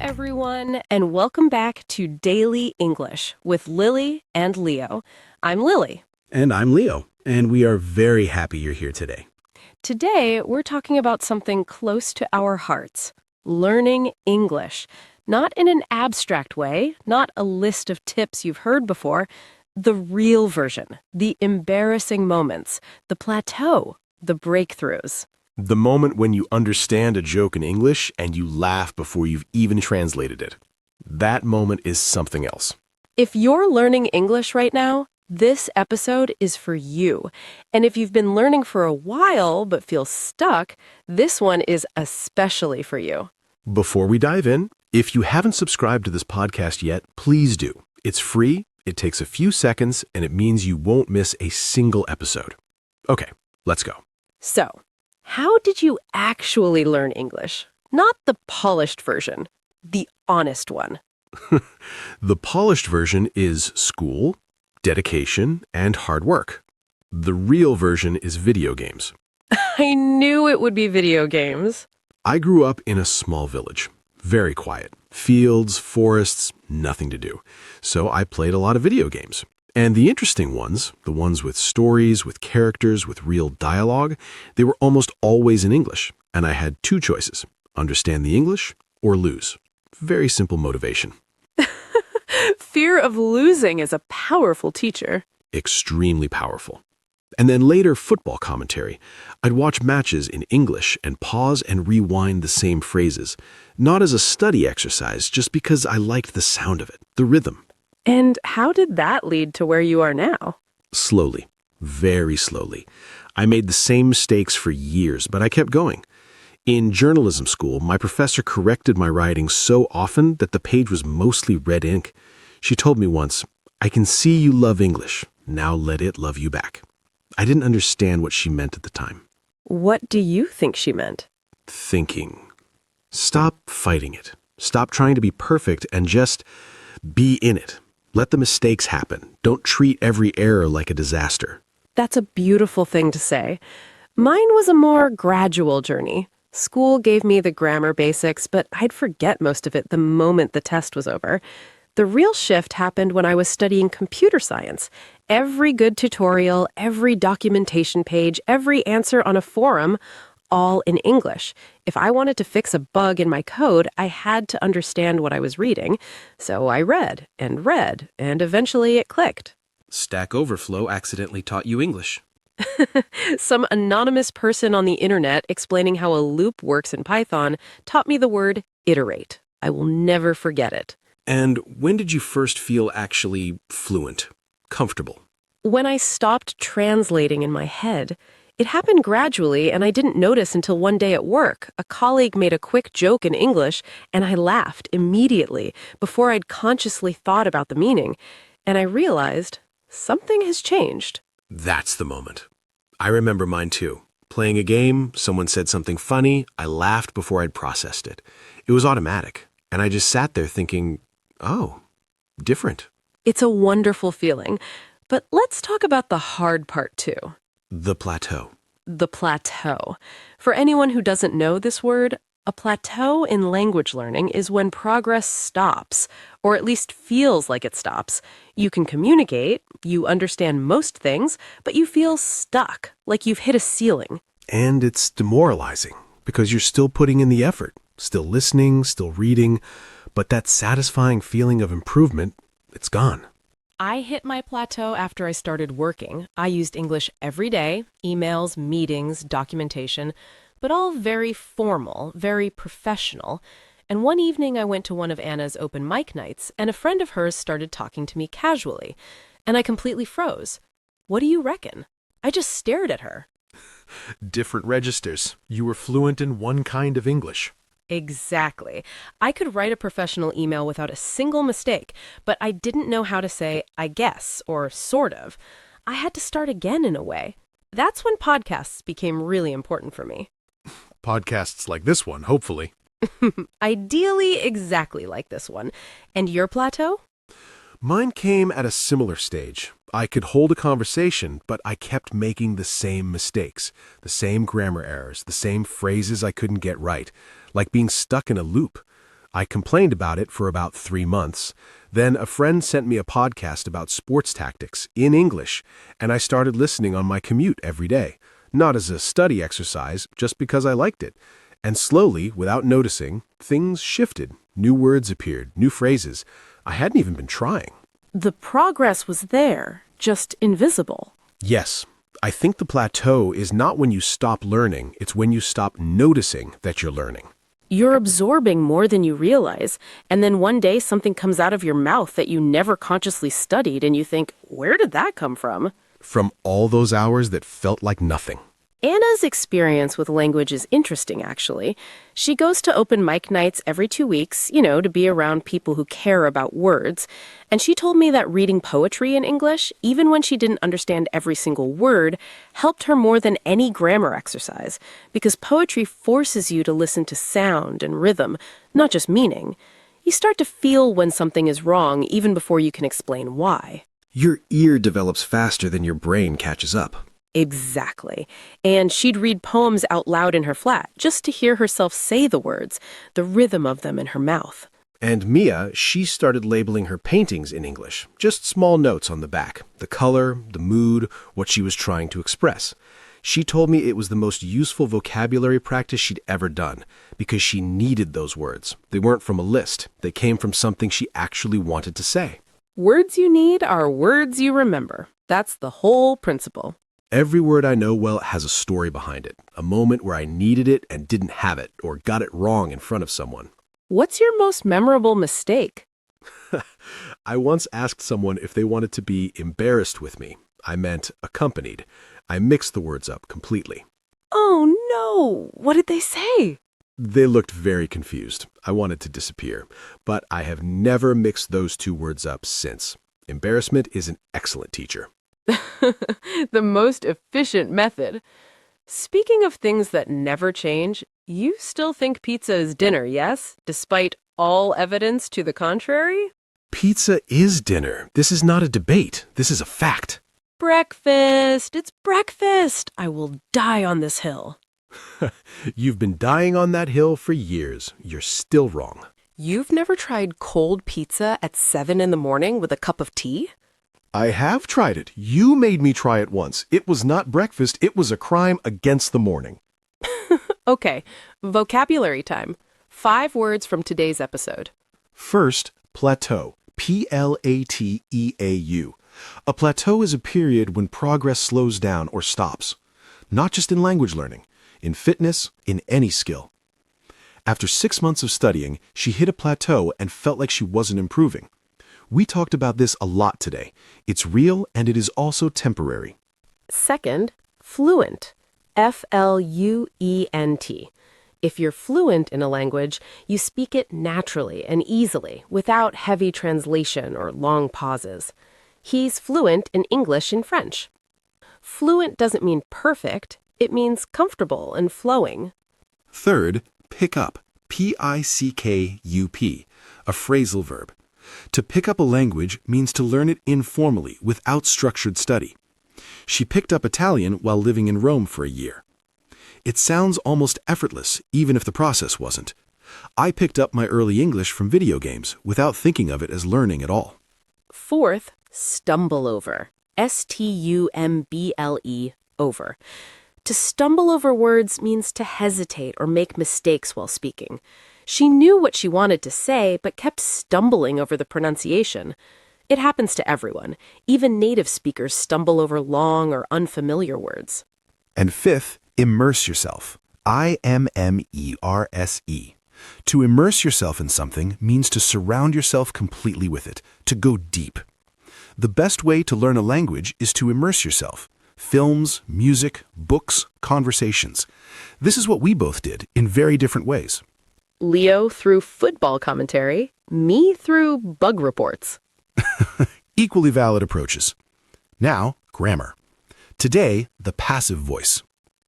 everyone, and welcome back to Daily English with Lily and Leo. I'm Lily. And I'm Leo, and we are very happy you're here today. Today, we're talking about something close to our hearts, learning English. Not in an abstract way, not a list of tips you've heard before, the real version, the embarrassing moments, the plateau, the breakthroughs. The moment when you understand a joke in English and you laugh before you've even translated it. That moment is something else. If you're learning English right now, this episode is for you. And if you've been learning for a while but feel stuck, this one is especially for you. Before we dive in, if you haven't subscribed to this podcast yet, please do. It's free, it takes a few seconds, and it means you won't miss a single episode. Okay, let's go. So, how did you actually learn English? Not the polished version, the honest one. The polished version is school, dedication, and hard work. The real version is video games. I knew it would be video games. I grew up in a small village, very quiet. Fields, forests, nothing to do. So I played a lot of video games. And the interesting ones, the ones with stories, with characters, with real dialogue, they were almost always in English. And I had two choices, understand the English or lose. Very simple motivation. Fear of losing is a powerful teacher. Extremely powerful. And then later, football commentary. I'd watch matches in English and pause and rewind the same phrases. Not as a study exercise, just because I liked the sound of it, the rhythm. And how did that lead to where you are now? Slowly, very slowly. I made the same mistakes for years, but I kept going. In journalism school, my professor corrected my writing so often that the page was mostly red ink. She told me once, "I can see you love English. Now let it love you back." I didn't understand what she meant at the time. What do you think she meant? Thinking. Stop fighting it. Stop trying to be perfect and just be in it. Let the mistakes happen. Don't treat every error like a disaster. That's a beautiful thing to say. Mine was a more gradual journey. School gave me the grammar basics, but I'd forget most of it the moment the test was over. The real shift happened when I was studying computer science. Every good tutorial, every documentation page, every answer on a forum, all in English. If I wanted to fix a bug in my code, I had to understand what I was reading. So I read, and eventually it clicked. Stack Overflow accidentally taught you English. Some anonymous person on the internet explaining how a loop works in Python taught me the word iterate. I will never forget it. And when did you first feel actually fluent, comfortable? When I stopped translating in my head, it happened gradually, and I didn't notice until one day at work. A colleague made a quick joke in English, and I laughed immediately before I'd consciously thought about the meaning. And I realized something has changed. That's the moment. I remember mine too. Playing a game, someone said something funny, I laughed before I'd processed it. It was automatic, and I just sat there thinking, oh, different. It's a wonderful feeling. But let's talk about the hard part too. The plateau. The plateau. For anyone who doesn't know this word, a plateau in language learning is when progress stops, or at least feels like it stops. You can communicate, you understand most things, but you feel stuck, like you've hit a ceiling. And it's demoralizing because you're still putting in the effort, still listening, still reading, but that satisfying feeling of improvement, it's gone. I hit my plateau after I started working. I used English every day, emails, meetings, documentation, but all very formal, very professional. And one evening I went to one of Anna's open mic nights, and a friend of hers started talking to me casually, and I completely froze. What do you reckon? I just stared at her. Different registers. You were fluent in one kind of English. Exactly. I could write a professional email without a single mistake, but I didn't know how to say, I guess, or sort of. I had to start again in a way. That's when podcasts became really important for me. Podcasts like this one, hopefully. Ideally, exactly like this one. And your plateau? Mine came at a similar stage. I could hold a conversation, but I kept making the same mistakes, the same grammar errors, the same phrases I couldn't get right, like being stuck in a loop. I complained about it for about 3 months. Then a friend sent me a podcast about sports tactics in English, and I started listening on my commute every day, not as a study exercise, just because I liked it. And slowly, without noticing, things shifted. New words appeared, new phrases. I hadn't even been trying. The progress was there, just invisible. Yes, I think the plateau is not when you stop learning, it's when you stop noticing that you're learning. You're absorbing more than you realize, and then one day something comes out of your mouth that you never consciously studied, and you think, where did that come from? From all those hours that felt like nothing. Anna's experience with language is interesting, actually. She goes to open mic nights every 2 weeks, to be around people who care about words. And she told me that reading poetry in English, even when she didn't understand every single word, helped her more than any grammar exercise, because poetry forces you to listen to sound and rhythm, not just meaning. You start to feel when something is wrong even before you can explain why. Your ear develops faster than your brain catches up. Exactly. And she'd read poems out loud in her flat just to hear herself say the words, the rhythm of them in her mouth. And Mia, she started labeling her paintings in English, just small notes on the back, the color, the mood, what she was trying to express. She told me it was the most useful vocabulary practice she'd ever done, because she needed those words. They weren't from a list. They came from something she actually wanted to say. Words you need are words you remember. That's the whole principle. Every word I know well has a story behind it, a moment where I needed it and didn't have it, or got it wrong in front of someone. What's your most memorable mistake? I once asked someone if they wanted to be embarrassed with me. I meant accompanied. I mixed the words up completely. Oh no! What did they say? They looked very confused. I wanted to disappear, but I have never mixed those two words up since. Embarrassment is an excellent teacher. The most efficient method. Speaking of things that never change, you still think pizza is dinner, yes? Despite all evidence to the contrary? Pizza is dinner. This is not a debate. This is a fact. Breakfast! It's breakfast! I will die on this hill. You've been dying on that hill for years. You're still wrong. You've never tried cold pizza at 7 in the morning with a cup of tea? I have tried it. You made me try it once. It was not breakfast. It was a crime against the morning. Okay, vocabulary time. 5 words from today's episode. First, plateau. Plateau. A plateau is a period when progress slows down or stops. Not just in language learning, in fitness, in any skill. After 6 months of studying, she hit a plateau and felt like she wasn't improving. We talked about this a lot today. It's real and it is also temporary. Second, fluent. F-L-U-E-N-T. If you're fluent in a language, you speak it naturally and easily, without heavy translation or long pauses. He's fluent in English and French. Fluent doesn't mean perfect. It means comfortable and flowing. Third, pick up. P-I-C-K-U-P, a phrasal verb. To pick up a language means to learn it informally, without structured study. She picked up Italian while living in Rome for a year. It sounds almost effortless, even if the process wasn't. I picked up my early English from video games, without thinking of it as learning at all. Fourth, stumble over. S-T-U-M-B-L-E, over. To stumble over words means to hesitate or make mistakes while speaking. She knew what she wanted to say, but kept stumbling over the pronunciation. It happens to everyone. Even native speakers stumble over long or unfamiliar words. And fifth, immerse yourself. I-M-M-E-R-S-E. To immerse yourself in something means to surround yourself completely with it, to go deep. The best way to learn a language is to immerse yourself. Films, music, books, conversations. This is what we both did in very different ways. Leo through football commentary, me through bug reports. Equally valid approaches. Now, grammar. Today, the passive voice.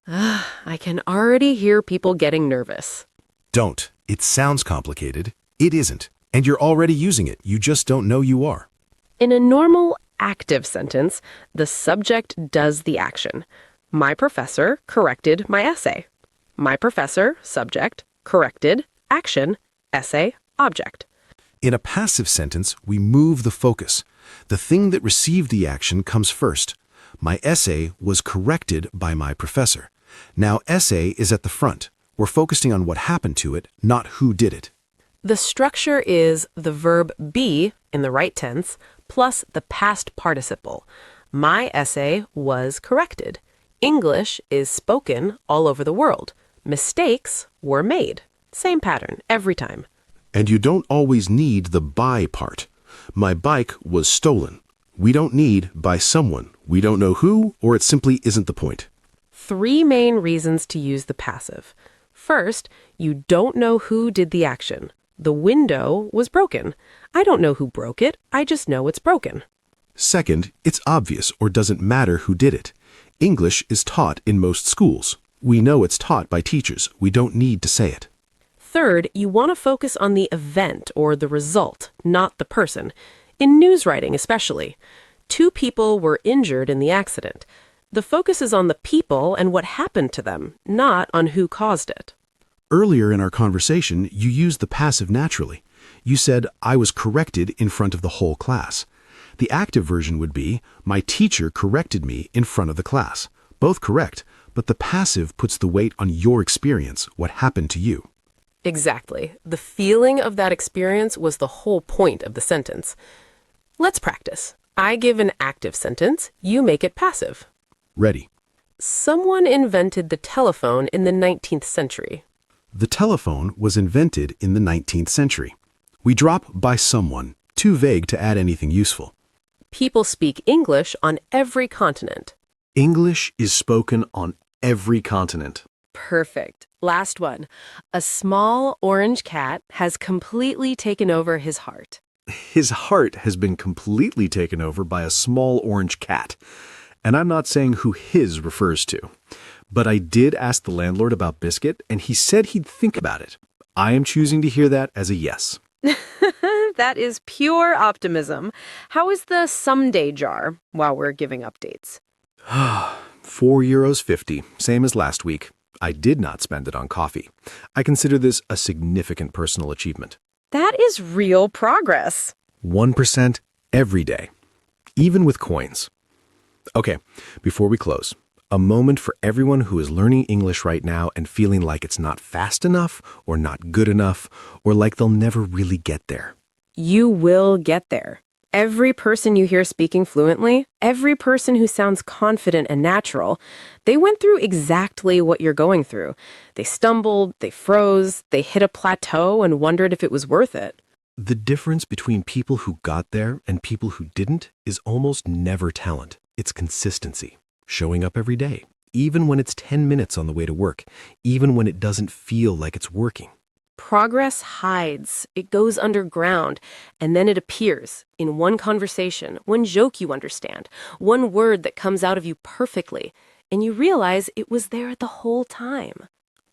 I can already hear people getting nervous. Don't. It sounds complicated. It isn't. And you're already using it. You just don't know you are. In a normal, active sentence, the subject does the action. My professor corrected my essay. My professor, subject, corrected, action, essay, object. In a passive sentence, we move the focus. The thing that received the action comes first. My essay was corrected by my professor. Now essay is at the front. We're focusing on what happened to it, not who did it. The structure is the verb be in the right tense plus the past participle. My essay was corrected. English is spoken all over the world. Mistakes were made. Same pattern every time. And you don't always need the by part. My bike was stolen. We don't need by someone. We don't know who, or it simply isn't the point. 3 main reasons to use the passive. First, you don't know who did the action. The window was broken. I don't know who broke it. I just know it's broken. Second, it's obvious or doesn't matter who did it. English is taught in most schools. We know it's taught by teachers. We don't need to say it. Third, you want to focus on the event or the result, not the person. In news writing especially. 2 people were injured in the accident. The focus is on the people and what happened to them, not on who caused it. Earlier in our conversation, you used the passive naturally. You said, I was corrected in front of the whole class. The active version would be, my teacher corrected me in front of the class. Both correct, but the passive puts the weight on your experience, what happened to you. Exactly. The feeling of that experience was the whole point of the sentence. Let's practice. I give an active sentence. You make it passive. Ready. Someone invented the telephone in the 19th century. The telephone was invented in the 19th century. We drop by someone, too vague to add anything useful. People speak English on every continent. English is spoken on every continent. Perfect. Last one. A small orange cat has completely taken over his heart. His heart has been completely taken over by a small orange cat. And I'm not saying who his refers to. But I did ask the landlord about Biscuit, and he said he'd think about it. I am choosing to hear that as a yes. That is pure optimism. How is the someday jar while we're giving updates? €4.50, same as last week. I did not spend it on coffee. I consider this a significant personal achievement. That is real progress. 1% every day, even with coins. Okay, before we close, a moment for everyone who is learning English right now and feeling like it's not fast enough or not good enough or like they'll never really get there. You will get there. Every person you hear speaking fluently, every person who sounds confident and natural, they went through exactly what you're going through. They stumbled, they froze, they hit a plateau and wondered if it was worth it. The difference between people who got there and people who didn't is almost never talent. It's consistency. Showing up every day, even when it's 10 minutes on the way to work, even when it doesn't feel like it's working. Progress hides, it goes underground, and then it appears in one conversation, one joke you understand, one word that comes out of you perfectly, and you realize it was there the whole time.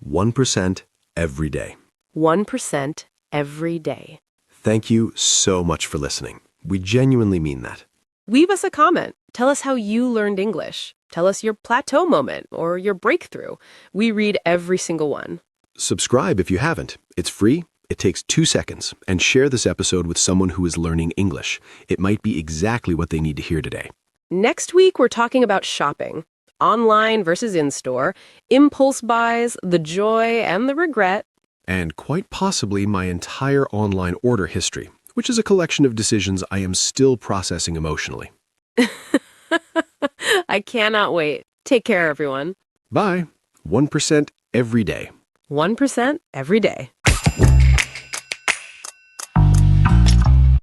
1% every day. 1% every day. Thank you so much for listening. We genuinely mean that. Leave us a comment. Tell us how you learned English. Tell us your plateau moment or your breakthrough. We read every single one. Subscribe if you haven't. It's free. It takes 2 seconds. And share this episode with someone who is learning English. It might be exactly what they need to hear today. Next week, we're talking about shopping. Online versus in-store, impulse buys, the joy and the regret. And quite possibly my entire online order history, which is a collection of decisions I am still processing emotionally. I cannot wait. Take care, everyone. Bye. 1% every day. 1% every day.